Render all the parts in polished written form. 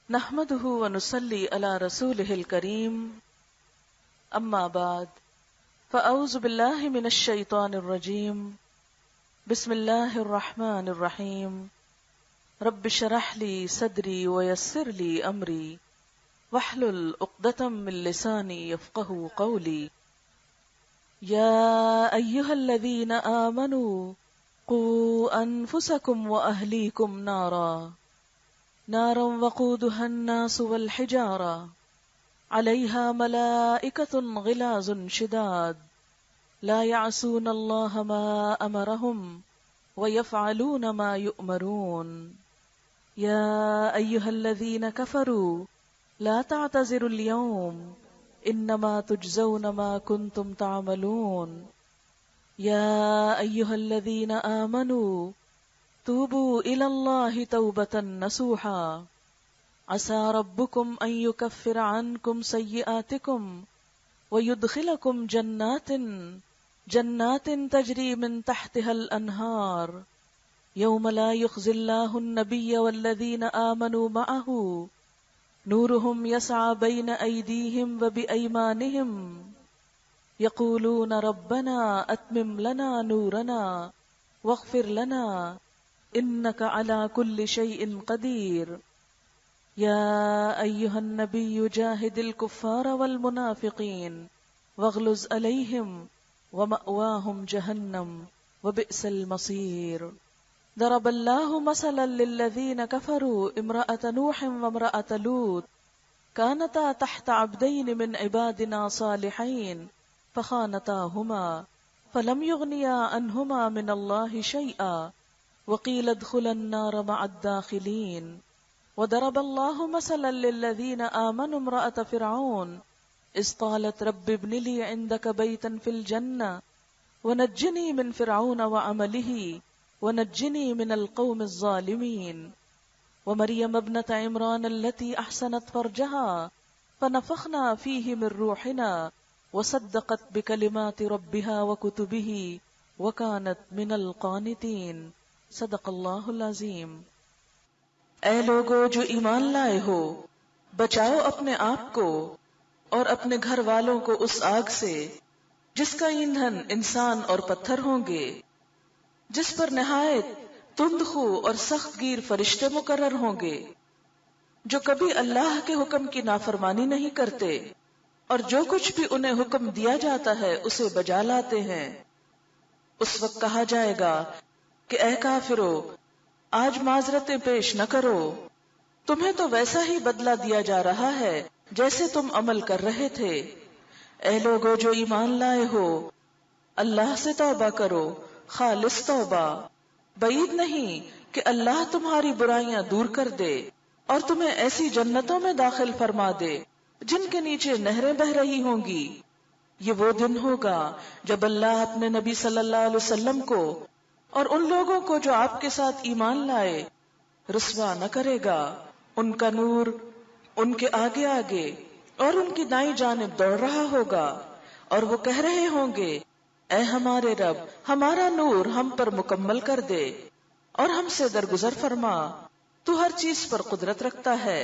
نحمده ونصلي على رسوله الكريم اما بعد فاعوذ بالله من الشيطان الرجيم بسم الله الرحمن الرحيم رب اشرح لي صدري ويسر لي امري واحلل عقدة من لساني يفقهوا قولي يا ايها الذين آمنوا قوا انفسكم واهليكم نارا وقودها الناس والحجارة عليها ملائكة غلاظ شداد لا يعصون الله ما أمرهم ويفعلون ما يؤمرون يا أيها الذين كفروا لا تعتذروا اليوم إنما تجزون ما كنتم تعملون يا أيها الذين آمنوا توبوا إلى الله توبة نصوحا عسى ربكم أن يكفر عنكم سيئاتكم ويدخلكم جنات تجري من تحتها الأنهار يوم لا يخزي الله النبي والذين آمنوا معه نورهم يسعى بين أيديهم وبأيمانهم يقولون ربنا أتمم لنا نورنا واغفر لنا إنك على كل شيء قدير يا أيها النبي جاهد الكفار والمنافقين واغلظ عليهم ومأواهم جهنم وبئس المصير ضرب الله مثلا للذين كفروا امرأة نوح وامرأة لوط كانتا تحت عبدين من عبادنا صالحين فخانتاهما فلم يغنيا عنهما من الله شيئا وقيل ادخلا النار مع الداخلين وضرب الله مثلا للذين آمنوا امرأة فرعون إذ قالت رب ابن لي عندك بيتا في الجنة ونجني من فرعون وعمله ونجني من القوم الظالمين ومريم ابنة عمران التي أحسنت فرجها فنفخنا فيه من روحنا وصدقت بكلمات ربها وكتبه وكانت من القانتين صدق اللہ العظیم۔ اے لوگو جو ایمان لائے ہو، بچاؤ اپنے آپ کو اور اپنے گھر والوں کو اس آگ سے جس کا ایندھن انسان اور پتھر ہوں گے، جس پر نہایت تندخو اور سخت گیر فرشتے مقرر ہوں گے، جو کبھی اللہ کے حکم کی نافرمانی نہیں کرتے اور جو کچھ بھی انہیں حکم دیا جاتا ہے اسے بجا لاتے ہیں۔ اس وقت کہا جائے گا کہ اے کافرو، آج معذرتیں پیش نہ کرو، تمہیں تو ویسا ہی بدلہ دیا جا رہا ہے جیسے تم عمل کر رہے تھے۔ اے لوگو جو ایمان لائے ہو، اللہ سے توبہ کرو، خالص توبہ، بعید نہیں کہ اللہ تمہاری برائیاں دور کر دے اور تمہیں ایسی جنتوں میں داخل فرما دے جن کے نیچے نہریں بہہ رہی ہوں گی۔ یہ وہ دن ہوگا جب اللہ اپنے نبی صلی اللہ علیہ وسلم کو اور ان لوگوں کو جو آپ کے ساتھ ایمان لائے رسوا نہ کرے گا۔ ان کا نور ان کے آگے آگے اور ان کی دائیں جانب دوڑ رہا ہوگا اور وہ کہہ رہے ہوں گے، اے ہمارے رب، ہمارا نور ہم پر مکمل کر دے اور ہم سے درگزر فرما، تو ہر چیز پر قدرت رکھتا ہے۔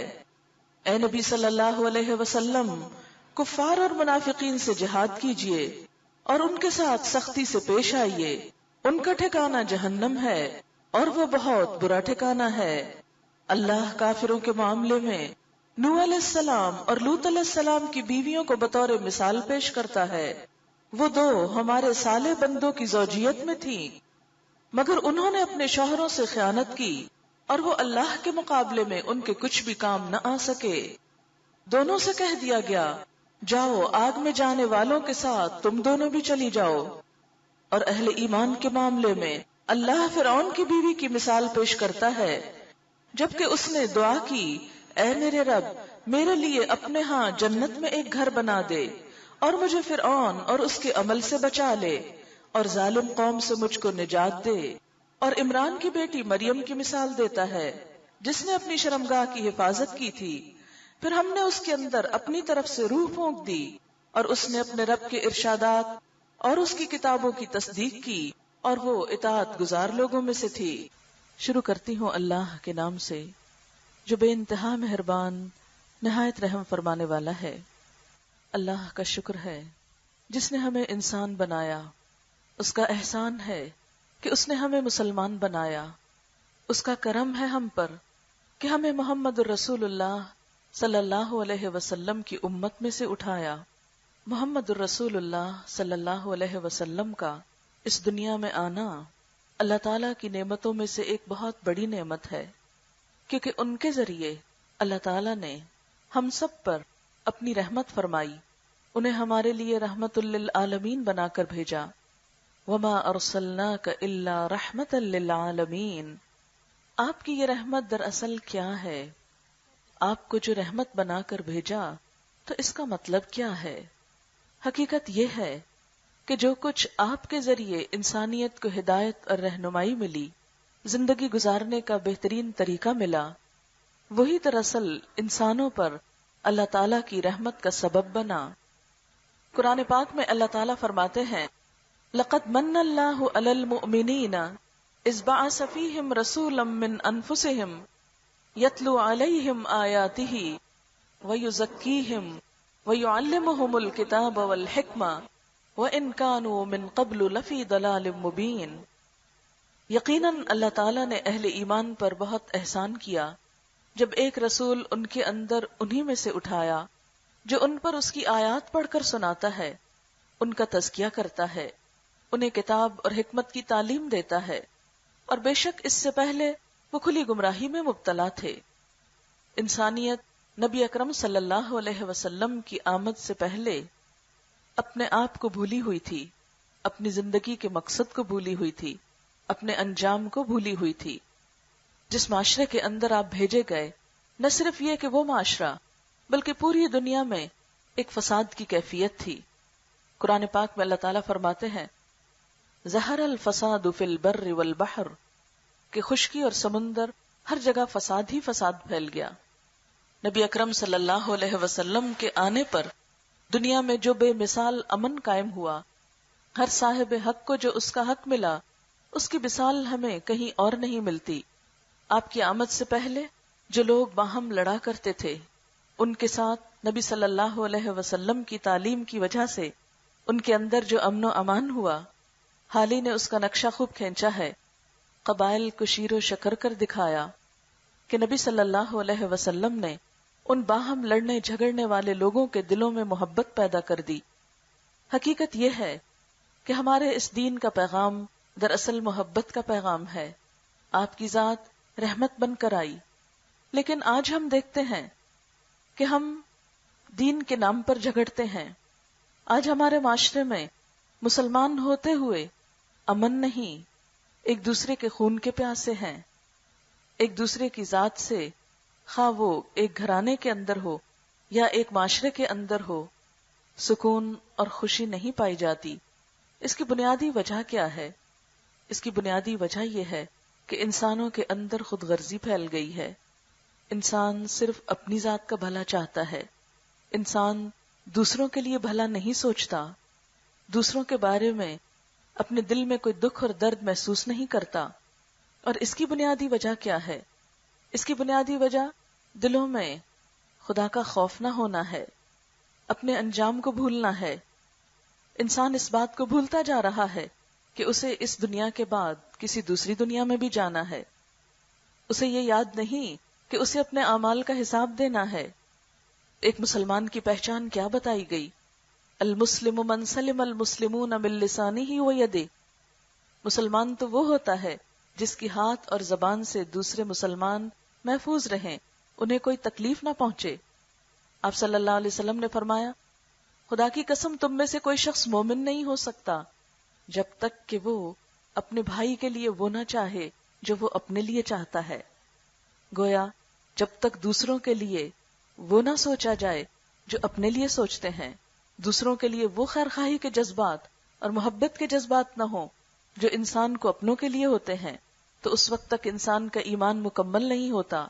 اے نبی صلی اللہ علیہ وسلم، کفار اور منافقین سے جہاد کیجئے اور ان کے ساتھ سختی سے پیش آئیے، ان کا ٹھکانہ جہنم ہے اور وہ بہت برا ٹھکانہ ہے۔ اللہ کافروں کے معاملے میں نوح علیہ السلام اور لوط علیہ السلام کی بیویوں کو بطور مثال پیش کرتا ہے۔ وہ دو ہمارے صالح بندوں کی زوجیت میں تھیں، مگر انہوں نے اپنے شوہروں سے خیانت کی اور وہ اللہ کے مقابلے میں ان کے کچھ بھی کام نہ آ سکے۔ دونوں سے کہہ دیا گیا، جاؤ آگ میں جانے والوں کے ساتھ تم دونوں بھی چلی جاؤ۔ اور اہل ایمان کے معاملے میں اللہ فرعون کی بیوی کی مثال پیش کرتا ہے، جبکہ اس نے دعا کی، اے میرے رب، میرے لیے اپنے ہاں جنت میں ایک گھر بنا دے اور مجھے فرعون اور اس کے عمل سے بچا لے اور ظالم قوم سے مجھ کو نجات دے۔ اور عمران کی بیٹی مریم کی مثال دیتا ہے، جس نے اپنی شرمگاہ کی حفاظت کی تھی، پھر ہم نے اس کے اندر اپنی طرف سے روح پھونک دی اور اس نے اپنے رب کے ارشادات اور اس کی کتابوں کی تصدیق کی اور وہ اطاعت گزار لوگوں میں سے تھی۔ شروع کرتی ہوں اللہ کے نام سے جو بے انتہا مہربان نہایت رحم فرمانے والا ہے۔ اللہ کا شکر ہے جس نے ہمیں انسان بنایا، اس کا احسان ہے کہ اس نے ہمیں مسلمان بنایا، اس کا کرم ہے ہم پر کہ ہمیں محمد الرسول اللہ صلی اللہ علیہ وسلم کی امت میں سے اٹھایا۔ محمد الرسول اللہ صلی اللہ علیہ وسلم کا اس دنیا میں آنا اللہ تعالیٰ کی نعمتوں میں سے ایک بہت بڑی نعمت ہے، کیونکہ ان کے ذریعے اللہ تعالیٰ نے ہم سب پر اپنی رحمت فرمائی، انہیں ہمارے لیے رحمت للعالمین بنا کر بھیجا۔ وما ارسلناک الا رحمتا للعالمین۔ آپ کی یہ رحمت دراصل کیا ہے؟ آپ کو جو رحمت بنا کر بھیجا تو اس کا مطلب کیا ہے؟ حقیقت یہ ہے کہ جو کچھ آپ کے ذریعے انسانیت کو ہدایت اور رہنمائی ملی، زندگی گزارنے کا بہترین طریقہ ملا، وہی دراصل انسانوں پر اللہ تعالیٰ کی رحمت کا سبب بنا۔ قرآن پاک میں اللہ تعالیٰ فرماتے ہیں لَقَدْ مَنَّ اللَّهُ عَلَى الْمُؤْمِنِينَ إِذْ بَعَثَ فِيهِمْ رَسُولًا مِّنْ أَنفُسِهِمْ يَتْلُو عَلَيْهِمْ آيَاتِهِ وَيُزَكِّيهِمْ وَيُعَلِّمُهُمُ الْكِتَابَ وَالْحِكْمَةَ وَإِنْ كَانُوا مِنْ قَبْلُ لَفِي ضَلَالٍ مُبِينٍ۔ یقیناً اللہ تعالیٰ نے اہل ایمان پر بہت احسان کیا جب ایک رسول ان کے اندر انہی میں سے اٹھایا جو ان پر اس کی آیات پڑھ کر سناتا ہے، ان کا تزکیہ کرتا ہے، انہیں کتاب اور حکمت کی تعلیم دیتا ہے، اور بے شک اس سے پہلے وہ کھلی گمراہی میں مبتلا تھے۔ انسانیت نبی اکرم صلی اللہ علیہ وسلم کی آمد سے پہلے اپنے آپ کو بھولی ہوئی تھی، اپنی زندگی کے مقصد کو بھولی ہوئی تھی، اپنے انجام کو بھولی ہوئی تھی۔ جس معاشرے کے اندر آپ بھیجے گئے، نہ صرف یہ کہ وہ معاشرہ بلکہ پوری دنیا میں ایک فساد کی کیفیت تھی۔ قرآن پاک میں اللہ تعالیٰ فرماتے ہیں ظہر الفساد فی البر والبحر، کہ خشکی اور سمندر ہر جگہ فساد ہی فساد پھیل گیا۔ نبی اکرم صلی اللہ علیہ وسلم کے آنے پر دنیا میں جو بے مثال امن قائم ہوا، ہر صاحب حق کو جو اس کا حق ملا، اس کی مثال ہمیں کہیں اور نہیں ملتی۔ آپ کی آمد سے پہلے جو لوگ باہم لڑا کرتے تھے، ان کے ساتھ نبی صلی اللہ علیہ وسلم کی تعلیم کی وجہ سے ان کے اندر جو امن و امان ہوا، حالی نے اس کا نقشہ خوب کھینچا ہے، قبائل کو شیر و شکر کر دکھایا کہ نبی صلی اللہ علیہ وسلم نے ان باہم لڑنے جھگڑنے والے لوگوں کے دلوں میں محبت پیدا کر دی۔ حقیقت یہ ہے کہ ہمارے اس دین کا پیغام دراصل محبت کا پیغام ہے۔ آپ کی ذات رحمت بن کر آئی، لیکن آج ہم دیکھتے ہیں کہ ہم دین کے نام پر جھگڑتے ہیں۔ آج ہمارے معاشرے میں مسلمان ہوتے ہوئے امن نہیں، ایک دوسرے کے خون کے پیاسے ہیں، ایک دوسرے کی ذات سے، خواہ وہ ایک گھرانے کے اندر ہو یا ایک معاشرے کے اندر ہو، سکون اور خوشی نہیں پائی جاتی۔ اس کی بنیادی وجہ کیا ہے؟ اس کی بنیادی وجہ یہ ہے کہ انسانوں کے اندر خود غرضی پھیل گئی ہے۔ انسان صرف اپنی ذات کا بھلا چاہتا ہے، انسان دوسروں کے لیے بھلا نہیں سوچتا، دوسروں کے بارے میں اپنے دل میں کوئی دکھ اور درد محسوس نہیں کرتا۔ اور اس کی بنیادی وجہ کیا ہے؟ اس کی بنیادی وجہ دلوں میں خدا کا خوف نہ ہونا ہے، اپنے انجام کو بھولنا ہے۔ انسان اس بات کو بھولتا جا رہا ہے کہ اسے اس دنیا کے بعد کسی دوسری دنیا میں بھی جانا ہے۔ اسے یہ یاد نہیں کہ اسے اپنے اعمال کا حساب دینا ہے۔ ایک مسلمان کی پہچان کیا بتائی گئی؟ المسلم من سلم المسلمون من لسانہ ویدہ۔ مسلمان تو وہ ہوتا ہے جس کی ہاتھ اور زبان سے دوسرے مسلمان محفوظ رہیں، انہیں کوئی تکلیف نہ پہنچے۔ آپ صلی اللہ علیہ وسلم نے فرمایا خدا کی قسم تم میں سے کوئی شخص مومن نہیں ہو سکتا جب تک کہ وہ اپنے بھائی کے لیے وہ نہ چاہے جو وہ اپنے لیے چاہتا ہے۔ گویا جب تک دوسروں کے لیے وہ نہ سوچا جائے جو اپنے لیے سوچتے ہیں، دوسروں کے لیے وہ خیرخواہی کے جذبات اور محبت کے جذبات نہ ہوں جو انسان کو اپنوں کے لیے ہوتے ہیں، تو اس وقت تک انسان کا ایمان مکمل نہیں ہوتا۔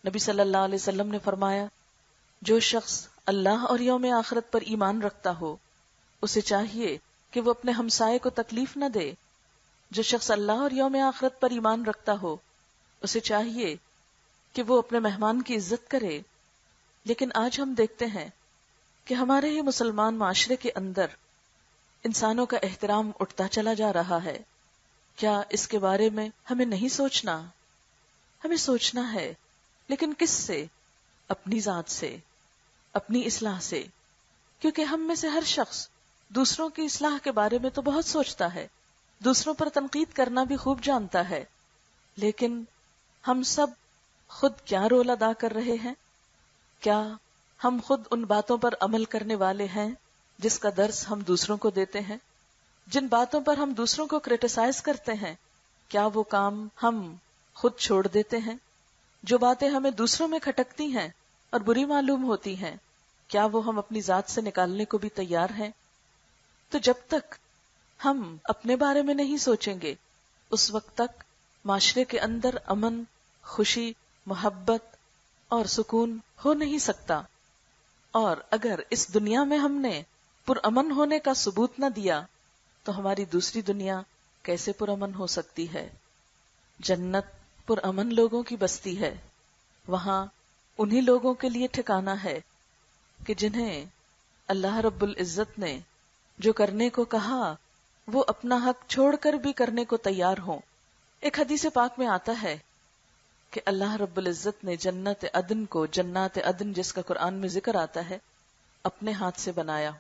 نبی صلی اللہ علیہ وسلم نے فرمایا جو شخص اللہ اور یوم آخرت پر ایمان رکھتا ہو اسے چاہیے کہ وہ اپنے ہمسائے کو تکلیف نہ دے۔ جو شخص اللہ اور یوم آخرت پر ایمان رکھتا ہو اسے چاہیے کہ وہ اپنے مہمان کی عزت کرے، لیکن آج ہم دیکھتے ہیں کہ ہمارے ہی مسلمان معاشرے کے اندر انسانوں کا احترام اٹھتا چلا جا رہا ہے۔ کیا اس کے بارے میں ہمیں نہیں سوچنا؟ ہمیں سوچنا ہے، لیکن کس سے؟ اپنی ذات سے، اپنی اصلاح سے، کیونکہ ہم میں سے ہر شخص دوسروں کی اصلاح کے بارے میں تو بہت سوچتا ہے، دوسروں پر تنقید کرنا بھی خوب جانتا ہے، لیکن ہم سب خود کیا رول ادا کر رہے ہیں؟ کیا ہم خود ان باتوں پر عمل کرنے والے ہیں جس کا درس ہم دوسروں کو دیتے ہیں؟ جن باتوں پر ہم دوسروں کو کرٹیسائز کرتے ہیں، کیا وہ کام ہم خود چھوڑ دیتے ہیں؟ جو باتیں ہمیں دوسروں میں کھٹکتی ہیں اور بری معلوم ہوتی ہیں، کیا وہ ہم اپنی ذات سے نکالنے کو بھی تیار ہیں؟ تو جب تک ہم اپنے بارے میں نہیں سوچیں گے، اس وقت تک معاشرے کے اندر امن، خوشی، محبت اور سکون ہو نہیں سکتا۔ اور اگر اس دنیا میں ہم نے پرامن ہونے کا ثبوت نہ دیا تو ہماری دوسری دنیا کیسے پرامن ہو سکتی ہے؟ جنت پرامن لوگوں کی بستی ہے، وہاں انہی لوگوں کے لیے ٹھکانہ ہے کہ جنہیں اللہ رب العزت نے جو کرنے کو کہا وہ اپنا حق چھوڑ کر بھی کرنے کو تیار ہوں۔ ایک حدیث پاک میں آتا ہے کہ اللہ رب العزت نے جنت عدن کو، جنات عدن جس کا قرآن میں ذکر آتا ہے، اپنے ہاتھ سے بنایا،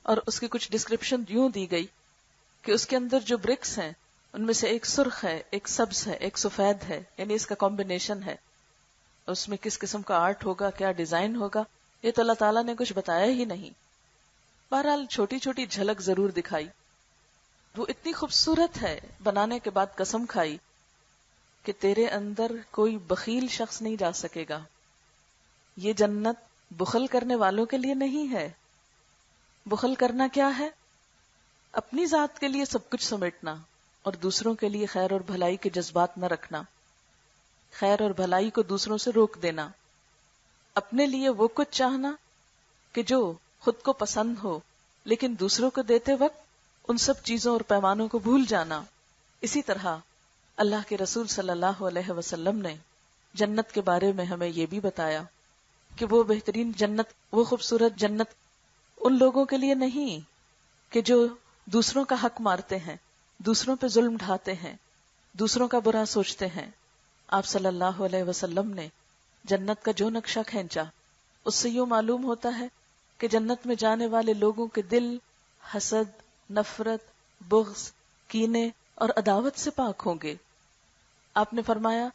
اور اس کی کچھ ڈسکرپشن یوں دی گئی کہ اس کے اندر جو برکس ہیں ان میں سے ایک سرخ ہے، ایک سبز ہے، ایک سفید ہے، یعنی اس کا کمبینیشن ہے۔ اس میں کس قسم کا آرٹ ہوگا، کیا ڈیزائن ہوگا، یہ تو اللہ تعالیٰ نے کچھ بتایا ہی نہیں۔ بہرحال چھوٹی چھوٹی جھلک ضرور دکھائی۔ وہ اتنی خوبصورت ہے، بنانے کے بعد قسم کھائی کہ تیرے اندر کوئی بخیل شخص نہیں جا سکے گا۔ یہ جنت بخل کرنے والوں کے لیے نہیں ہے۔ بخل کرنا کیا ہے؟ اپنی ذات کے لیے سب کچھ سمیٹنا اور دوسروں کے لیے خیر اور بھلائی کے جذبات نہ رکھنا، خیر اور بھلائی کو دوسروں سے روک دینا، اپنے لیے وہ کچھ چاہنا کہ جو خود کو پسند ہو، لیکن دوسروں کو دیتے وقت ان سب چیزوں اور پیمانوں کو بھول جانا۔ اسی طرح اللہ کے رسول صلی اللہ علیہ وسلم نے جنت کے بارے میں ہمیں یہ بھی بتایا کہ وہ بہترین جنت، وہ خوبصورت جنت ان لوگوں کے لیے نہیں کہ جو دوسروں کا حق مارتے ہیں، دوسروں پہ ظلم ڈھاتے ہیں، دوسروں کا برا سوچتے ہیں۔ آپ صلی اللہ علیہ وسلم نے جنت کا جو نقشہ کھینچا، اس سے یوں معلوم ہوتا ہے کہ جنت میں جانے والے لوگوں کے دل حسد، نفرت، بغض، کینے اور عداوت سے پاک ہوں گے۔ آپ نے فرمایا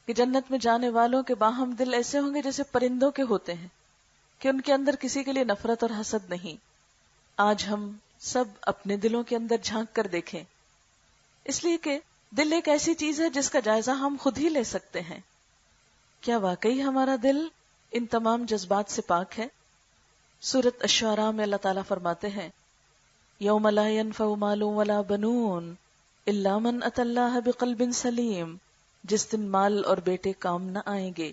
کہ جنت میں جانے والوں کے باہم دل ایسے ہوں گے جیسے پرندوں کے ہوتے ہیں، کہ ان کے اندر کسی کے لیے نفرت اور حسد نہیں۔ آج ہم سب اپنے دلوں کے اندر جھانک کر دیکھیں، اس لیے کہ دل ایک ایسی چیز ہے جس کا جائزہ ہم خود ہی لے سکتے ہیں۔ کیا واقعی ہمارا دل ان تمام جذبات سے پاک ہے؟ سورۃ الشعراء میں اللہ تعالیٰ فرماتے ہیں، یوم لا ينفع مال ولا بنون الا من اتى اللہ بقلب سلیم، جس دن مال اور بیٹے کام نہ آئیں گے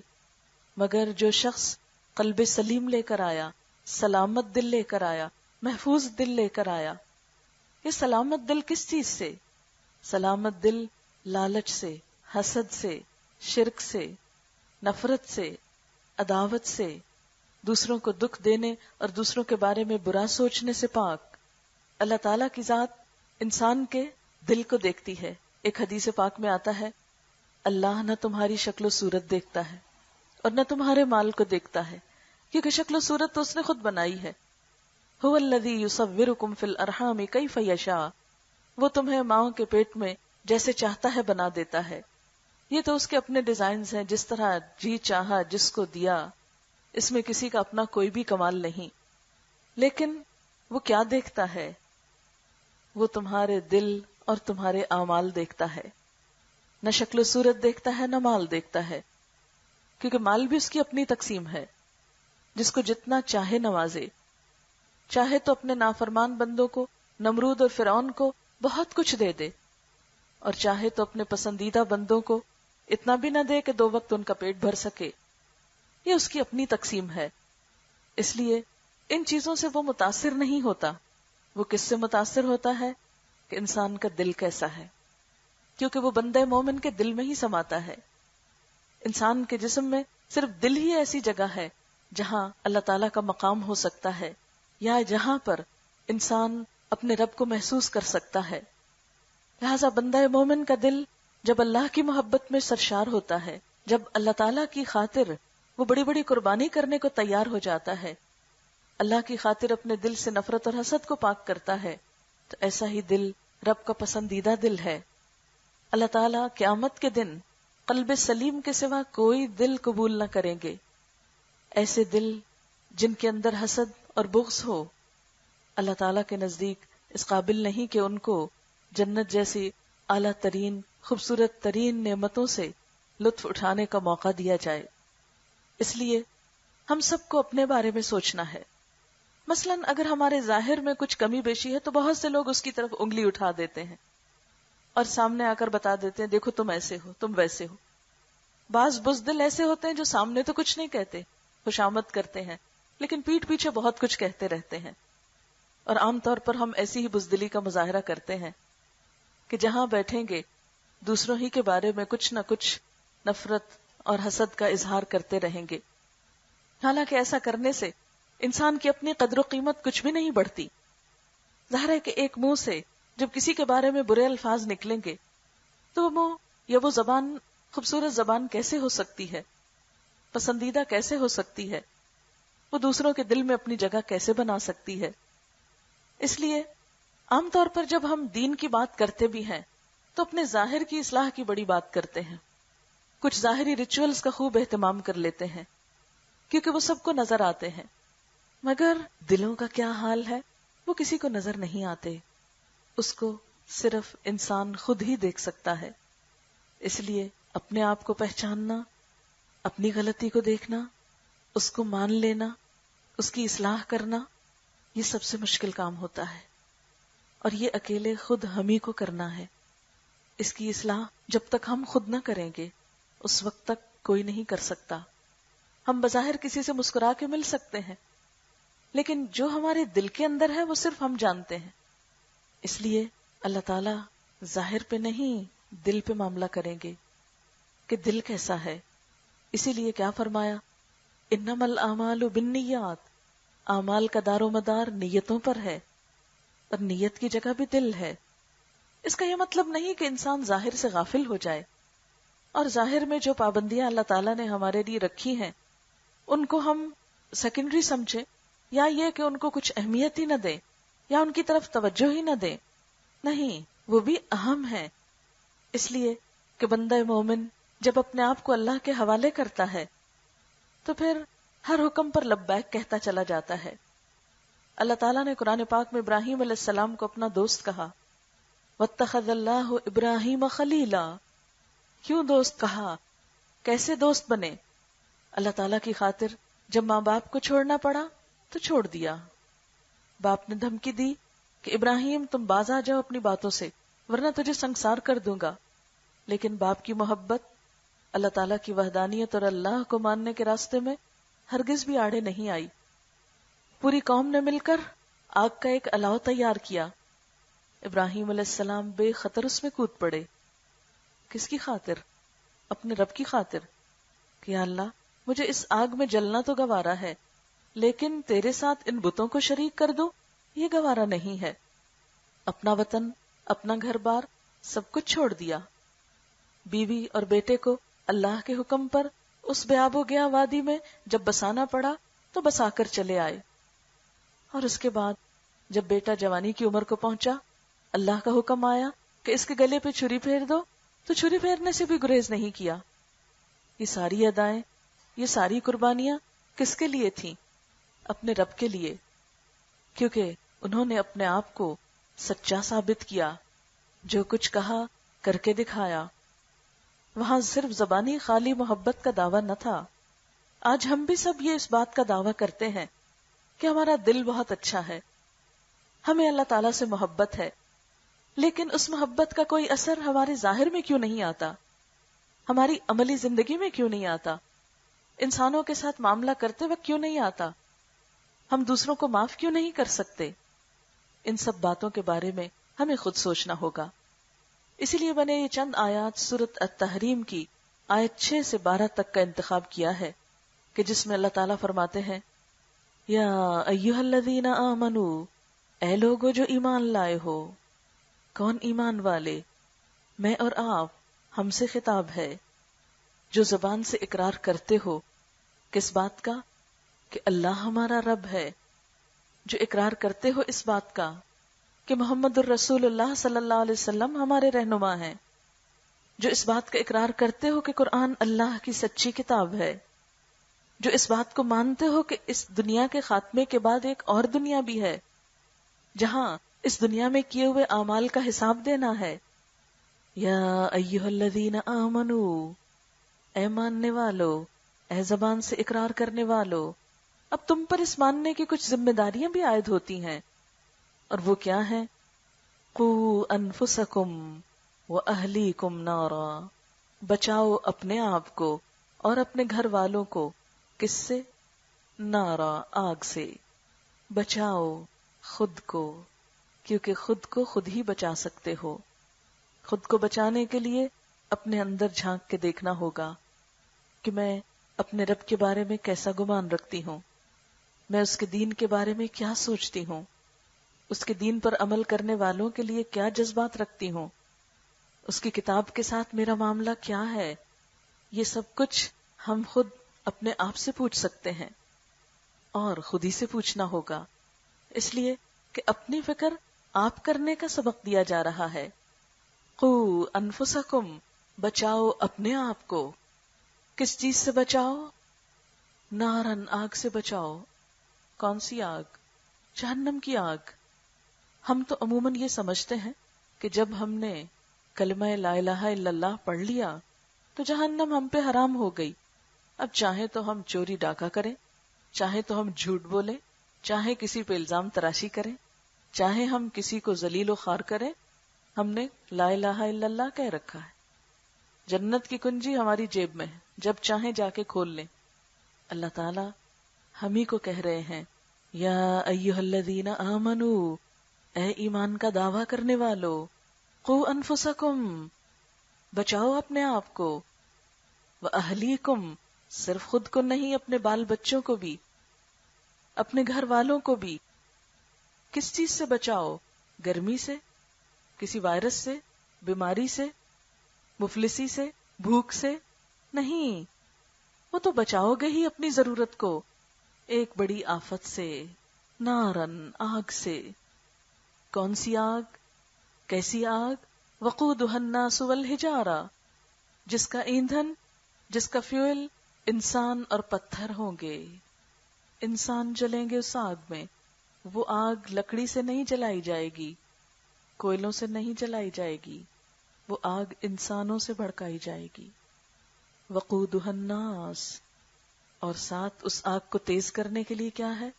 مگر جو شخص قلب سلیم لے کر آیا، سلامت دل لے کر آیا، محفوظ دل لے کر آیا۔ یہ سلامت دل کس چیز سے؟ سلامت دل لالچ سے، حسد سے، شرک سے، نفرت سے، عداوت سے، دوسروں کو دکھ دینے اور دوسروں کے بارے میں برا سوچنے سے پاک۔ اللہ تعالیٰ کی ذات انسان کے دل کو دیکھتی ہے۔ ایک حدیث پاک میں آتا ہے، اللہ نہ تمہاری شکل و صورت دیکھتا ہے اور نہ تمہارے مال کو دیکھتا ہے، کیونکہ شکل و صورت تو اس نے خود بنائی ہے۔ هو الذی یصورکم فی الارحام کیف یشاء، وہ تمہیں ماؤں کے پیٹ میں جیسے چاہتا ہے بنا دیتا ہے۔ یہ تو اس کے اپنے ڈیزائنز ہیں، جس طرح جی چاہا جس کو دیا، اس میں کسی کا اپنا کوئی بھی کمال نہیں۔ لیکن وہ کیا دیکھتا ہے؟ وہ تمہارے دل اور تمہارے اعمال دیکھتا ہے، نہ شکل و صورت دیکھتا ہے، نہ مال دیکھتا ہے، کیونکہ مال بھی اس کی اپنی تقسیم ہے، جس کو جتنا چاہے نوازے۔ چاہے تو اپنے نافرمان بندوں کو، نمرود اور فرعون کو بہت کچھ دے دے، اور چاہے تو اپنے پسندیدہ بندوں کو اتنا بھی نہ دے کہ 2 وقت ان کا پیٹ بھر سکے۔ یہ اس کی اپنی تقسیم ہے۔ اس لیے ان چیزوں سے وہ متاثر نہیں ہوتا۔ وہ کس سے متاثر ہوتا ہے کہ انسان کا دل کیسا ہے، کیونکہ وہ بندہ مومن کے دل میں ہی سماتا ہے۔ انسان کے جسم میں صرف دل ہی ایسی جگہ ہے جہاں اللہ تعالیٰ کا مقام ہو سکتا ہے، یا جہاں پر انسان اپنے رب کو محسوس کر سکتا ہے. لہذا بندہ مومن کا دل جب اللہ کی محبت میں سرشار ہوتا ہے، جب اللہ تعالیٰ کی خاطر وہ بڑی بڑی قربانی کرنے کو تیار ہو جاتا ہے، اللہ کی خاطر اپنے دل سے نفرت اور حسد کو پاک کرتا ہے، تو ایسا ہی دل رب کا پسندیدہ دل ہے. اللہ تعالیٰ قیامت کے دن قلب سلیم کے سوا کوئی دل قبول نہ کریں گے. ایسے دل جن کے اندر حسد اور بغض ہو، اللہ تعالیٰ کے نزدیک اس قابل نہیں کہ ان کو جنت جیسی اعلیٰ ترین خوبصورت ترین نعمتوں سے لطف اٹھانے کا موقع دیا جائے. اس لیے ہم سب کو اپنے بارے میں سوچنا ہے. مثلا اگر ہمارے ظاہر میں کچھ کمی بیشی ہے تو بہت سے لوگ اس کی طرف انگلی اٹھا دیتے ہیں اور سامنے آ کر بتا دیتے ہیں دیکھو تم ایسے ہو، تم ویسے ہو. بعض بزدل ایسے ہوتے ہیں جو سامنے تو کچھ نہیں کہتے، خوشامد کرتے ہیں، لیکن پیٹھ پیچھے بہت کچھ کہتے رہتے ہیں. اور عام طور پر ہم ایسی ہی بزدلی کا مظاہرہ کرتے ہیں کہ جہاں بیٹھیں گے دوسروں ہی کے بارے میں کچھ نہ کچھ نفرت اور حسد کا اظہار کرتے رہیں گے. حالانکہ ایسا کرنے سے انسان کی اپنی قدر و قیمت کچھ بھی نہیں بڑھتی. ظاہر ہے کہ ایک منہ سے جب کسی کے بارے میں برے الفاظ نکلیں گے تو وہ منہ یا وہ زبان خوبصورت زبان کیسے ہو سکتی ہے، پسندیدہ کیسے ہو سکتی ہے، وہ دوسروں کے دل میں اپنی جگہ کیسے بنا سکتی ہے. اس لیے عام طور پر جب ہم دین کی بات کرتے بھی ہیں تو اپنے ظاہر کی اصلاح کی بڑی بات کرتے ہیں. کچھ ظاہری ریچولز کا خوب اہتمام کر لیتے ہیں کیونکہ وہ سب کو نظر آتے ہیں، مگر دلوں کا کیا حال ہے وہ کسی کو نظر نہیں آتے. اس کو صرف انسان خود ہی دیکھ سکتا ہے. اس لیے اپنے آپ کو پہچاننا، اپنی غلطی کو دیکھنا، اس کو مان لینا، اس کی اصلاح کرنا، یہ سب سے مشکل کام ہوتا ہے اور یہ اکیلے خود ہم ہی کو کرنا ہے. اس کی اصلاح جب تک ہم خود نہ کریں گے اس وقت تک کوئی نہیں کر سکتا. ہم بظاہر کسی سے مسکرا کے مل سکتے ہیں لیکن جو ہمارے دل کے اندر ہے وہ صرف ہم جانتے ہیں. اس لیے اللہ تعالیٰ ظاہر پہ نہیں دل پہ معاملہ کریں گے کہ دل کیسا ہے. اسی لیے کیا فرمایا، انما الاعمال بالنیات، اعمال کا دار و مدار نیتوں پر ہے اور نیت کی جگہ بھی دل ہے. اس کا یہ مطلب نہیں کہ انسان ظاہر سے غافل ہو جائے اور ظاہر میں جو پابندیاں اللہ تعالیٰ نے ہمارے لیے رکھی ہیں ان کو ہم سیکنڈری سمجھیں، یا یہ کہ ان کو کچھ اہمیت ہی نہ دیں یا ان کی طرف توجہ ہی نہ دیں. نہیں، وہ بھی اہم ہے. اس لیے کہ بندہ مومن جب اپنے آپ کو اللہ کے حوالے کرتا ہے تو پھر ہر حکم پر لبیک کہتا چلا جاتا ہے. اللہ تعالیٰ نے قرآن پاک میں ابراہیم علیہ السلام کو اپنا دوست کہا، واتخذ اللہ ابراہیم خلیلا. کیوں دوست کہا؟ کیسے دوست بنے؟ اللہ تعالیٰ کی خاطر جب ماں باپ کو چھوڑنا پڑا تو چھوڑ دیا. باپ نے دھمکی دی کہ ابراہیم تم باز آ جاؤ اپنی باتوں سے ورنہ تجھے سنسار کر دوں گا. لیکن باپ کی محبت اللہ تعالیٰ کی وحدانیت اور اللہ کو ماننے کے راستے میں ہرگز بھی آڑے نہیں آئی. پوری قوم نے مل کر آگ کا ایک الاؤ تیار کیا. ابراہیم علیہ السلام بے خطر اس میں کود پڑے. کس کی خاطر؟ اپنے رب کی خاطر کہ یا اللہ مجھے اس آگ میں جلنا تو گوارا ہے لیکن تیرے ساتھ ان بتوں کو شریک کر دو یہ گوارا نہیں ہے. اپنا وطن، اپنا گھر بار سب کچھ چھوڑ دیا. بیوی اور بیٹے کو اللہ کے حکم پر اس بے آب و گیا وادی میں جب بسانا پڑا تو بسا کر چلے آئے. اور اس کے بعد جب بیٹا جوانی کی عمر کو پہنچا اللہ کا حکم آیا کہ اس کے گلے پہ چھری پھیر دو تو چھری پھیرنے سے بھی گریز نہیں کیا. یہ ساری ادائیں، یہ ساری قربانیاں کس کے لیے تھیں؟ اپنے رب کے لیے، کیونکہ انہوں نے اپنے آپ کو سچا ثابت کیا. جو کچھ کہا کر کے دکھایا. وہاں صرف زبانی خالی محبت کا دعویٰ نہ تھا. آج ہم بھی سب یہ اس بات کا دعویٰ کرتے ہیں کہ ہمارا دل بہت اچھا ہے، ہمیں اللہ تعالیٰ سے محبت ہے، لیکن اس محبت کا کوئی اثر ہمارے ظاہر میں کیوں نہیں آتا، ہماری عملی زندگی میں کیوں نہیں آتا، انسانوں کے ساتھ معاملہ کرتے وقت کیوں نہیں آتا، ہم دوسروں کو معاف کیوں نہیں کر سکتے؟ ان سب باتوں کے بارے میں ہمیں خود سوچنا ہوگا. اسی لیے میں نے یہ چند آیات سورۃ التحریم کی آیت 6 سے 12 تک کا انتخاب کیا ہے کہ جس میں اللہ تعالیٰ فرماتے ہیں یا ایھا الذین آمنوا، اے لوگو جو ایمان لائے ہو۔ کون ایمان والے؟ میں اور آپ، ہم سے خطاب ہے، جو زبان سے اقرار کرتے ہو کس بات کا؟ کہ اللہ ہمارا رب ہے، جو اقرار کرتے ہو اس بات کا کہ محمد الرسول اللہ صلی اللہ علیہ وسلم ہمارے رہنما ہیں، جو اس بات کا اقرار کرتے ہو کہ قرآن اللہ کی سچی کتاب ہے، جو اس بات کو مانتے ہو کہ اس دنیا کے خاتمے کے بعد ایک اور دنیا بھی ہے جہاں اس دنیا میں کیے ہوئے اعمال کا حساب دینا ہے۔ یا ایھا الذین آمنوا، اے ماننے والو، اے زبان سے اقرار کرنے والو، اب تم پر اس ماننے کی کچھ ذمہ داریاں بھی عائد ہوتی ہیں، اور وہ کیا ہیں؟ قوا انفسکم واہلیکم نارا، بچاؤ اپنے آپ کو اور اپنے گھر والوں کو، کس سے؟ نارا، آگ سے۔ بچاؤ خود کو، کیونکہ خود کو خود ہی بچا سکتے ہو۔ خود کو بچانے کے لیے اپنے اندر جھانک کے دیکھنا ہوگا کہ میں اپنے رب کے بارے میں کیسا گمان رکھتی ہوں، میں اس کے دین کے بارے میں کیا سوچتی ہوں، اس کے دین پر عمل کرنے والوں کے لیے کیا جذبات رکھتی ہوں، اس کی کتاب کے ساتھ میرا معاملہ کیا ہے۔ یہ سب کچھ ہم خود اپنے آپ سے پوچھ سکتے ہیں اور خود ہی سے پوچھنا ہوگا، اس لیے کہ اپنی فکر آپ کرنے کا سبق دیا جا رہا ہے۔ قوا انفسکم، بچاؤ اپنے آپ کو، کس چیز سے بچاؤ؟ نارن، آگ سے بچاؤ۔ کون سی آگ؟ جہنم کی آگ۔ ہم تو عموماً یہ سمجھتے ہیں کہ جب ہم نے کلمہ لا الہ الا اللہ پڑھ لیا تو جہنم ہم پہ حرام ہو گئی، اب چاہے تو ہم چوری ڈاکہ کریں، چاہے تو ہم جھوٹ بولیں، چاہے کسی پہ الزام تراشی کریں، چاہے ہم کسی کو ذلیل و خوار کریں، ہم نے لا الہ الا اللہ کہہ رکھا ہے، جنت کی کنجی ہماری جیب میں ہے، جب چاہیں جا کے کھول لیں۔ اللہ تعالی ہم ہی کو کہہ رہے ہیں یا ایھا الذین آمنوا، اے ایمان کا دعویٰ کرنے والو، قوا انفسکم، بچاؤ اپنے آپ کو، واہلیکم، صرف خود کو نہیں، اپنے بال بچوں کو بھی، اپنے گھر والوں کو بھی۔ کس چیز سے بچاؤ؟ گرمی سے، کسی وائرس سے، بیماری سے، مفلسی سے، بھوک سے؟ نہیں، وہ تو بچاؤ گے ہی اپنی ضرورت کو ایک بڑی آفت سے، نارن، آگ سے۔ کون سی آگ؟ کیسی آگ؟ وقودها الناس والحجارہ، جس کا ایندھن، جس کا فیول انسان اور پتھر ہوں گے۔ انسان جلیں گے اس آگ میں، وہ آگ لکڑی سے نہیں جلائی جائے گی، کوئلوں سے نہیں جلائی جائے گی، وہ آگ انسانوں سے بھڑکائی جائے گی۔ وقودها الناس، اور ساتھ اس آگ کو تیز کرنے کے لیے کیا ہے؟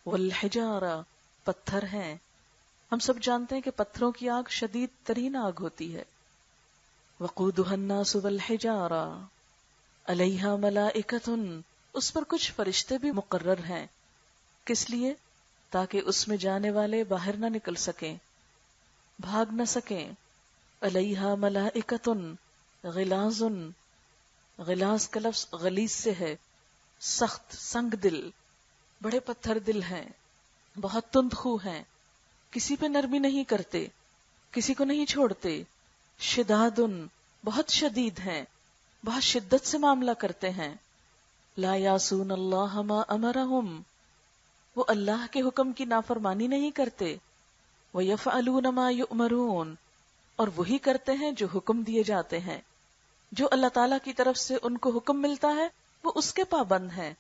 والحجارہ، پتھر ہیں۔ ہم سب جانتے ہیں کہ پتھروں کی آگ شدید ترین آگ ہوتی ہے۔ وقودها الناس والحجارہ علیہا ملائکۃ، اس پر کچھ فرشتے بھی مقرر ہیں، کس لیے؟ تاکہ اس میں جانے والے باہر نہ نکل سکیں، بھاگ نہ سکیں۔ علیہا ملائکۃ غلاظ، غلاظ کا لفظ غلیظ سے ہے، سخت، سنگ دل، بڑے پتھر دل ہیں، بہت تند خو ہیں، کسی پہ نرمی نہیں کرتے، کسی کو نہیں چھوڑتے۔ شداد، بہت شدید ہیں، بہت شدت سے معاملہ کرتے ہیں۔ لا یعصون اللہ ما امرہم، وہ اللہ کے حکم کی نافرمانی نہیں کرتے۔ ویفعلون ما یؤمرون، اور وہی کرتے ہیں جو حکم دیے جاتے ہیں، جو اللہ تعالیٰ کی طرف سے ان کو حکم ملتا ہے وہ اس کے پابند ہیں،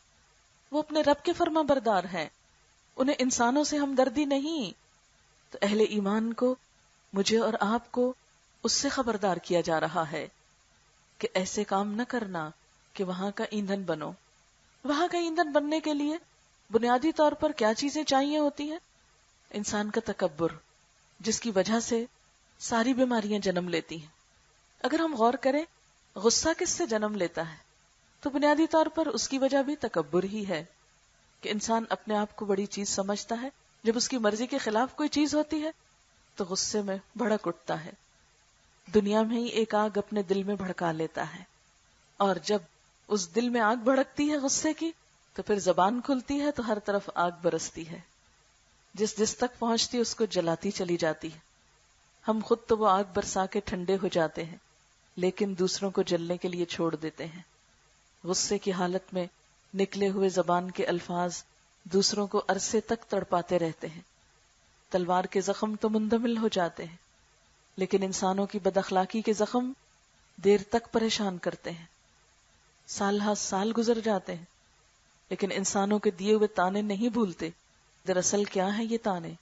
وہ اپنے رب کے فرما بردار ہیں، انہیں انسانوں سے ہمدردی نہیں۔ تو اہل ایمان کو، مجھے اور آپ کو اس سے خبردار کیا جا رہا ہے کہ ایسے کام نہ کرنا کہ وہاں کا ایندھن بنو۔ وہاں کا ایندھن بننے کے لیے بنیادی طور پر کیا چیزیں چاہیے ہوتی ہیں؟ انسان کا تکبر، جس کی وجہ سے ساری بیماریاں جنم لیتی ہیں۔ اگر ہم غور کریں غصہ کس سے جنم لیتا ہے تو بنیادی طور پر اس کی وجہ بھی تکبر ہی ہے کہ انسان اپنے آپ کو بڑی چیز سمجھتا ہے، جب اس کی مرضی کے خلاف کوئی چیز ہوتی ہے تو غصے میں بھڑک اٹھتا ہے، دنیا میں ہی ایک آگ اپنے دل میں بھڑکا لیتا ہے۔ اور جب اس دل میں آگ بھڑکتی ہے غصے کی تو پھر زبان کھلتی ہے تو ہر طرف آگ برستی ہے، جس تک پہنچتی اس کو جلاتی چلی جاتی ہے. ہم خود تو وہ آگ برسا کے ٹھنڈے ہو جاتے ہیں لیکن دوسروں کو جلنے کے لیے چھوڑ دیتے ہیں. غصے کی حالت میں نکلے ہوئے زبان کے الفاظ دوسروں کو عرصے تک تڑپاتے رہتے ہیں. تلوار کے زخم تو مندمل ہو جاتے ہیں لیکن انسانوں کی بد اخلاقی کے زخم دیر تک پریشان کرتے ہیں. سال ہا سال گزر جاتے ہیں لیکن انسانوں کے دیے ہوئے تانے نہیں بھولتے. دراصل کیا ہے یہ تانے؟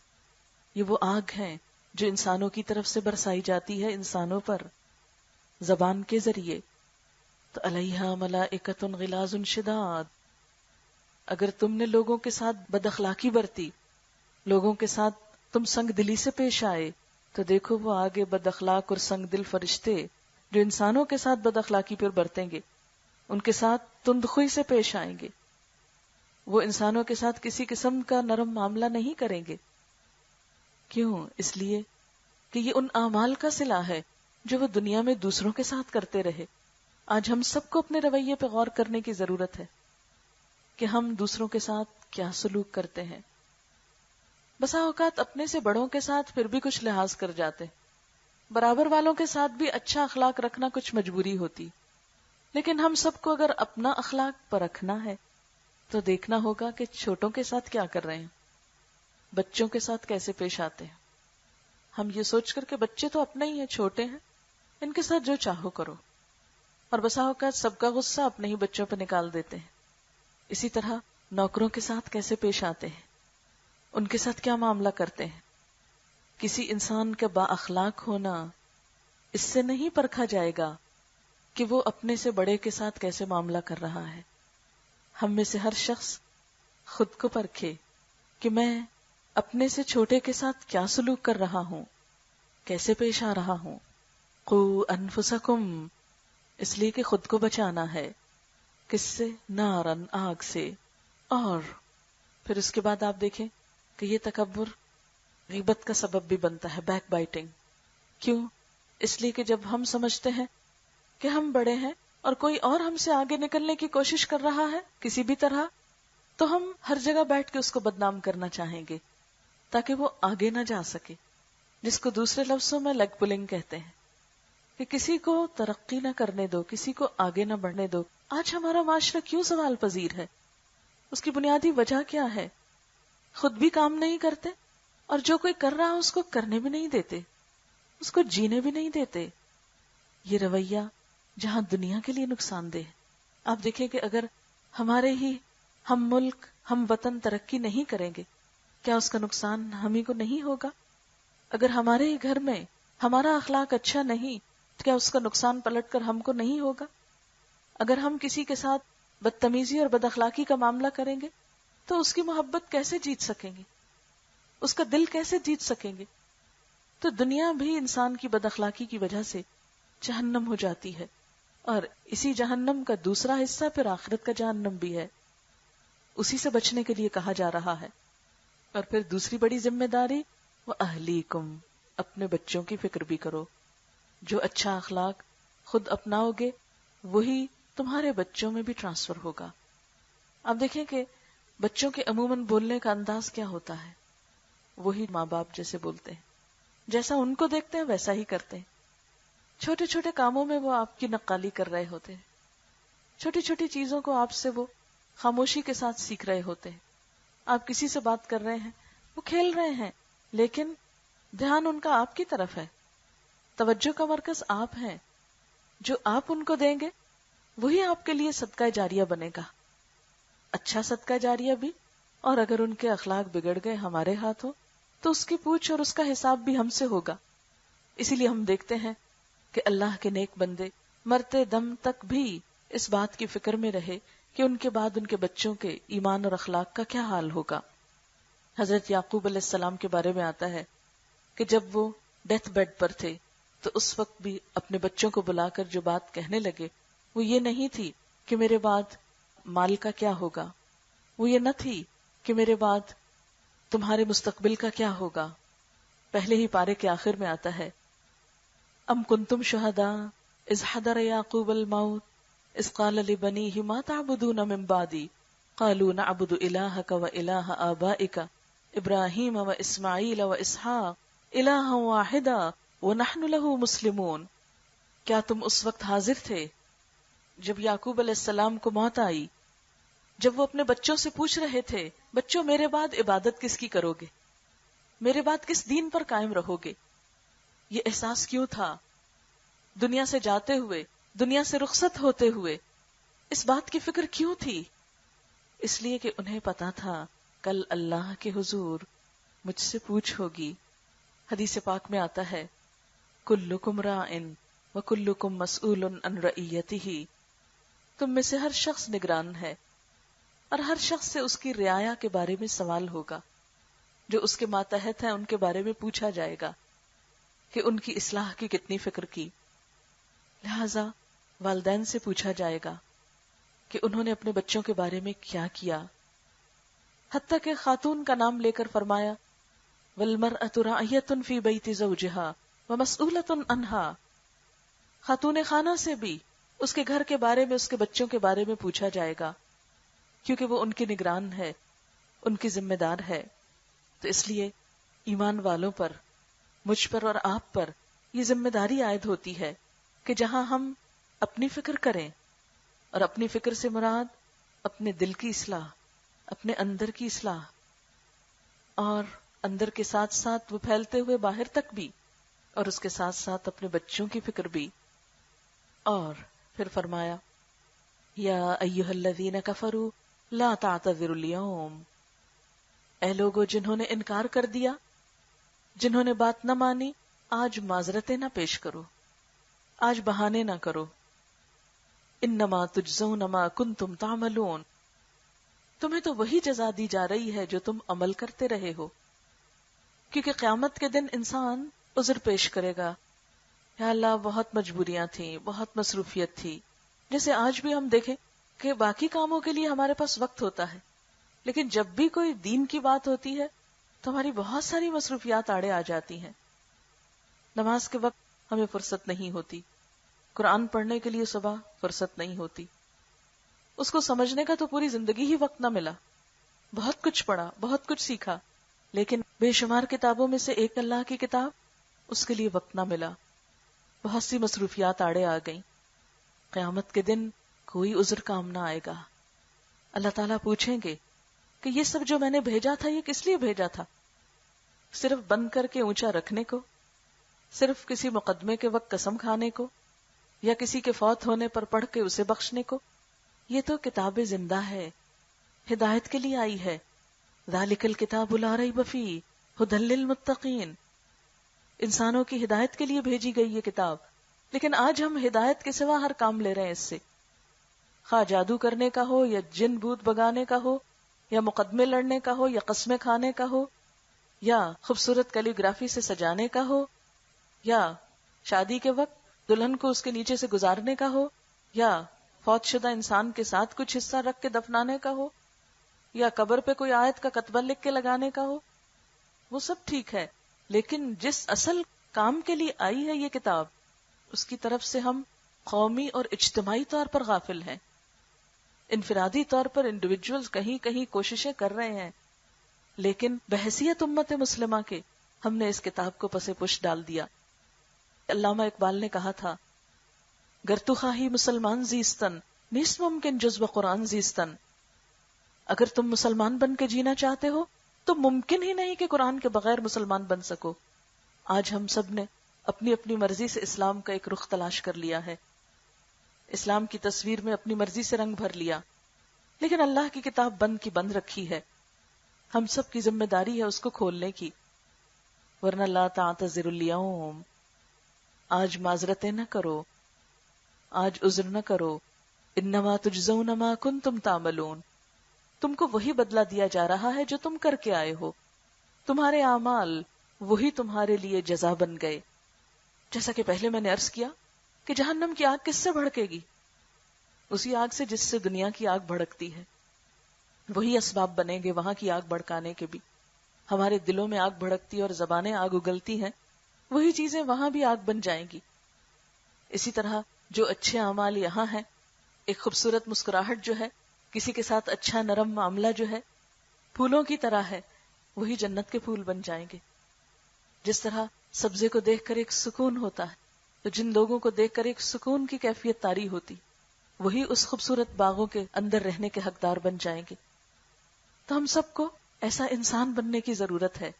یہ وہ آگ ہیں جو انسانوں کی طرف سے برسائی جاتی ہے انسانوں پر زبان کے ذریعے. تو علیہا ملائکۃ غلاظ شداد. اگر تم نے لوگوں کے ساتھ بد اخلاقی برتی، لوگوں کے ساتھ تم سنگ دلی سے پیش آئے، تو دیکھو وہ آگے بد اخلاق اور سنگ دل فرشتے جو انسانوں کے ساتھ بد اخلاقی پر برتیں گے ان کے ساتھ تندخوئی سے پیش آئیں گے. وہ انسانوں کے ساتھ کسی قسم کا نرم معاملہ نہیں کریں گے. کیوں؟ اس لیے کہ یہ ان اعمال کا صلہ ہے جو وہ دنیا میں دوسروں کے ساتھ کرتے رہے. آج ہم سب کو اپنے رویے پہ غور کرنے کی ضرورت ہے کہ ہم دوسروں کے ساتھ کیا سلوک کرتے ہیں. بسا اوقات اپنے سے بڑوں کے ساتھ پھر بھی کچھ لحاظ کر جاتے، برابر والوں کے ساتھ بھی اچھا اخلاق رکھنا کچھ مجبوری ہوتی، لیکن ہم سب کو اگر اپنا اخلاق پرکھنا ہے تو دیکھنا ہوگا کہ چھوٹوں کے ساتھ کیا کر رہے ہیں، بچوں کے ساتھ کیسے پیش آتے ہیں. ہم یہ سوچ کر کہ بچے تو اپنے ہی ہیں، چھوٹے ہیں، ان کے ساتھ جو چاہو کرو، اور بسا اوقات سب کا غصہ اپنے ہی بچوں پہ نکال دیتے ہیں. اسی طرح نوکروں کے ساتھ کیسے پیش آتے ہیں، ان کے ساتھ کیا معاملہ کرتے ہیں. کسی انسان کا با اخلاق ہونا اس سے نہیں پرکھا جائے گا کہ وہ اپنے سے بڑے کے ساتھ کیسے معاملہ کر رہا ہے. ہم میں سے ہر شخص خود کو پرکھے کہ میں اپنے سے چھوٹے کے ساتھ کیا سلوک کر رہا ہوں، کیسے پیش آ رہا ہوں. قو انفسکم، اس لیے کہ خود کو بچانا ہے. کس سے؟ نارن، آگ سے. اور پھر اس کے بعد آپ دیکھیں کہ یہ تکبر غیبت کا سبب بھی بنتا ہے، بیک بائٹنگ. کیوں؟ اس لیے کہ جب ہم سمجھتے ہیں کہ ہم بڑے ہیں اور کوئی اور ہم سے آگے نکلنے کی کوشش کر رہا ہے کسی بھی طرح، تو ہم ہر جگہ بیٹھ کے اس کو بدنام کرنا چاہیں گے تاکہ وہ آگے نہ جا سکے، جس کو دوسرے لفظوں میں لیگ پلنگ کہتے ہیں، کہ کسی کو ترقی نہ کرنے دو، کسی کو آگے نہ بڑھنے دو. آج ہمارا معاشرہ کیوں سوال پذیر ہے؟ اس کی بنیادی وجہ کیا ہے؟ خود بھی کام نہیں کرتے اور جو کوئی کر رہا اس کو کرنے بھی نہیں دیتے، اس کو جینے بھی نہیں دیتے. یہ رویہ جہاں دنیا کے لیے نقصان دہ. آپ دیکھیں کہ اگر ہمارے ہی ہم ملک ہم وطن ترقی نہیں کریں گے، کیا اس کا نقصان ہم ہی کو نہیں ہوگا؟ اگر ہمارے ہی گھر میں ہمارا اخلاق اچھا نہیں تو کیا اس کا نقصان پلٹ کر ہم کو نہیں ہوگا؟ اگر ہم کسی کے ساتھ بدتمیزی اور بد اخلاقی کا معاملہ کریں گے تو اس کی محبت کیسے جیت سکیں گے، اس کا دل کیسے جیت سکیں گے؟ تو دنیا بھی انسان کی بد اخلاقی کی وجہ سے جہنم ہو جاتی ہے، اور اسی جہنم کا دوسرا حصہ پھر آخرت کا جہنم بھی ہے. اسی سے بچنے کے لیے کہا جا رہا ہے. اور پھر دوسری بڑی ذمہ داری، وَأَهْلِيكُمْ، اپنے بچوں کی فکر بھی کرو. جو اچھا اخلاق خود اپناؤ گے وہی تمہارے بچوں میں بھی ٹرانسفر ہوگا. آپ دیکھیں کہ بچوں کے عموماً بولنے کا انداز کیا ہوتا ہے، وہی ماں باپ جیسے بولتے ہیں، جیسا ان کو دیکھتے ہیں ویسا ہی کرتے ہیں. چھوٹے چھوٹے کاموں میں وہ آپ کی نقالی کر رہے ہوتے ہیں، چھوٹی چھوٹی چیزوں کو آپ سے وہ خاموشی کے ساتھ سیکھ رہے ہوتے ہیں. آپ کسی سے بات کر رہے ہیں، وہ کھیل رہے ہیں، لیکن دھیان ان کا آپ کی طرف ہے، توجہ کا مرکز آپ ہیں. جو آپ ان کو دیں گے وہی آپ کے لیے صدقہ جاریہ بنے گا، اچھا صدقہ جاریہ بھی. اور اگر ان کے اخلاق بگڑ گئے ہمارے ہاتھوں تو اس کی پوچھ اور اس کا حساب بھی ہم سے ہوگا. اسی لیے ہم دیکھتے ہیں کہ اللہ کے نیک بندے مرتے دم تک بھی اس بات کی فکر میں رہے کہ ان کے بعد ان کے بچوں کے ایمان اور اخلاق کا کیا حال ہوگا. حضرت یعقوب علیہ السلام کے بارے میں آتا ہے کہ جب وہ ڈیتھ بیڈ پر تھے تو اس وقت بھی اپنے بچوں کو بلا کر جو بات کہنے لگے وہ یہ نہیں تھی کہ میرے بعد مال کا کیا ہوگا، وہ یہ نہ تھی کہ میرے بعد تمہارے مستقبل کا کیا ہوگا. پہلے ہی پارے کے آخر میں آتا ہے ام کنتم شہداء اذ حضر یعقوب الموت اذ قال لبنیہ ما تعبدون من بعدی قالوا نعبد الہک و الہ آبائک ابراہیم و اسماعیل و اسحاق الہا واحدا ونحن له مسلمون. کیا تم اس وقت حاضر تھے جب یعقوب علیہ السلام کو موت آئی، جب وہ اپنے بچوں سے پوچھ رہے تھے بچوں میرے بعد عبادت کس کی کرو گے، میرے بعد کس دین پر قائم رہو گے؟ یہ احساس کیوں تھا دنیا سے جاتے ہوئے، دنیا سے رخصت ہوتے ہوئے؟ اس بات کی فکر کیوں تھی؟ اس لیے کہ انہیں پتا تھا کل اللہ کے حضور مجھ سے پوچھ ہوگی. حدیث پاک میں آتا ہے کلکم راعن وکلکم مسئول عن رعیتہ، تم میں سے ہر شخص نگران ہے اور ہر شخص سے اس کی رعایا کے بارے میں سوال ہوگا. جو اس کے ماتحت ہیں ان کے بارے میں پوچھا جائے گا کہ ان کی اصلاح کی کتنی فکر کی. لہذا والدین سے پوچھا جائے گا کہ انہوں نے اپنے بچوں کے بارے میں کیا کیا. حتیٰ کہ خاتون کا نام لے کر فرمایا وَالْمَرْأَةُ رَاعِيَةٌ فِي بَيْتِ زَوْجِهَا وَمَسْئُولَةٌ عَنْهَا، خاتون خانہ سے بھی اس کے گھر کے بارے میں، اس کے بچوں کے بارے میں پوچھا جائے گا، کیونکہ وہ ان کی نگران ہے، ان کی ذمہ دار ہے. تو اس لیے ایمان والوں پر، مجھ پر اور آپ پر یہ ذمہ داری عائد ہوتی ہے کہ جہاں ہم اپنی فکر کریں، اور اپنی فکر سے مراد اپنے دل کی اصلاح، اپنے اندر کی اصلاح، اور اندر کے ساتھ ساتھ وہ پھیلتے ہوئے باہر تک بھی، اور اس کے ساتھ ساتھ اپنے بچوں کی فکر بھی. اور پھر فرمایا یا ایھا الذین کفروا لا تعتذروا اليوم، اے لوگو جنہوں نے انکار کر دیا، جنہوں نے بات نہ مانی، آج معذرتیں نہ پیش کرو، آج بہانے نہ کرو. انما تجزون ما کنتم تعملون، تمہیں تو وہی جزا دی جا رہی ہے جو تم عمل کرتے رہے ہو. کیونکہ قیامت کے دن انسان عذر پیش کرے گا، یا اللہ بہت مجبوریاں تھیں، بہت مصروفیت تھی. جیسے آج بھی ہم دیکھیں کہ باقی کاموں کے لیے ہمارے پاس وقت ہوتا ہے، لیکن جب بھی کوئی دین کی بات ہوتی ہے تو ہماری بہت ساری مصروفیات آڑے آ جاتی ہیں. نماز کے وقت ہمیں فرصت نہیں ہوتی، قرآن پڑھنے کے لیے صبح فرصت نہیں ہوتی. اس کو سمجھنے کا تو پوری زندگی ہی وقت نہ ملا. بہت کچھ پڑھا، بہت کچھ سیکھا، لیکن بے شمار کتابوں میں سے ایک اللہ کی کتاب، اس کے لیے وقت نہ ملا. بہت سی مصروفیات آڑے آ گئیں. قیامت کے دن کوئی عذر کام نہ آئے گا. اللہ تعالیٰ پوچھیں گے کہ یہ سب جو میں نے بھیجا تھا یہ کس لیے بھیجا تھا؟ صرف بند کر کے اونچا رکھنے کو؟ صرف کسی مقدمے کے وقت قسم کھانے کو؟ یا کسی کے فوت ہونے پر پڑھ کے اسے بخشنے کو؟ یہ تو کتاب زندہ ہے، ہدایت کے لیے آئی ہے. ذالک الکتاب لا ریب فیہ ھدی للمتقین، انسانوں کی ہدایت کے لیے بھیجی گئی یہ کتاب. لیکن آج ہم ہدایت کے سوا ہر کام لے رہے ہیں اس سے، خواہ جادو کرنے کا ہو، یا جن بھوت بگانے کا ہو، یا مقدمے لڑنے کا ہو، یا قسمیں کھانے کا ہو، یا خوبصورت کیلی گرافی سے سجانے کا ہو، یا شادی کے وقت دلہن کو اس کے نیچے سے گزارنے کا ہو، یا فوت شدہ انسان کے ساتھ کچھ حصہ رکھ کے دفنانے کا ہو، یا قبر پہ کوئی آیت کا کتبہ لکھ کے لگانے کا ہو. وہ سب ٹھیک ہے، لیکن جس اصل کام کے لیے آئی ہے یہ کتاب، اس کی طرف سے ہم قومی اور اجتماعی طور پر غافل ہیں. انفرادی طور پر انڈیویجول کہیں کہیں کوششیں کر رہے ہیں، لیکن بحیثیت امت مسلمہ کے ہم نے اس کتاب کو پس پش ڈال دیا. علامہ اقبال نے کہا تھا گر تو خواہی مسلمان زیستن نیست ممکن جز قرآن زیستن، اگر تم مسلمان بن کے جینا چاہتے ہو تو ممکن ہی نہیں کہ قرآن کے بغیر مسلمان بن سکو. آج ہم سب نے اپنی اپنی مرضی سے اسلام کا ایک رخ تلاش کر لیا ہے، اسلام کی تصویر میں اپنی مرضی سے رنگ بھر لیا، لیکن اللہ کی کتاب بند کی بند رکھی ہے. ہم سب کی ذمہ داری ہے اس کو کھولنے کی. ورنہ لا تعتذر اليوم، آج معذرتیں نہ کرو، آج عذر نہ کرو. انما تجزون ما کنتم تعملون، تم کو وہی بدلہ دیا جا رہا ہے جو تم کر کے آئے ہو. تمہارے اعمال وہی تمہارے لیے جزا بن گئے. جیسا کہ پہلے میں نے عرض کیا کہ جہنم کی آگ کس سے بھڑکے گی؟ اسی آگ سے جس سے دنیا کی آگ بھڑکتی ہے. وہی اسباب بنیں گے وہاں کی آگ بھڑکانے کے بھی. ہمارے دلوں میں آگ بھڑکتی اور زبانیں آگ اگلتی ہیں، وہی چیزیں وہاں بھی آگ بن جائیں گی. اسی طرح جو اچھے اعمال یہاں ہیں ایک خوبصورت مسکراہٹ جو ہے، کسی کے ساتھ اچھا نرم معاملہ جو ہے، پھولوں کی طرح ہے، وہی جنت کے پھول بن جائیں گے۔ جس طرح سبزے کو دیکھ کر ایک سکون ہوتا ہے، تو جن لوگوں کو دیکھ کر ایک سکون کی کیفیت طاری ہوتی، وہی اس خوبصورت باغوں کے اندر رہنے کے حقدار بن جائیں گے۔ تو ہم سب کو ایسا انسان بننے کی ضرورت ہے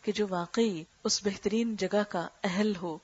کہ جو واقعی اس بہترین جگہ کا اہل ہو،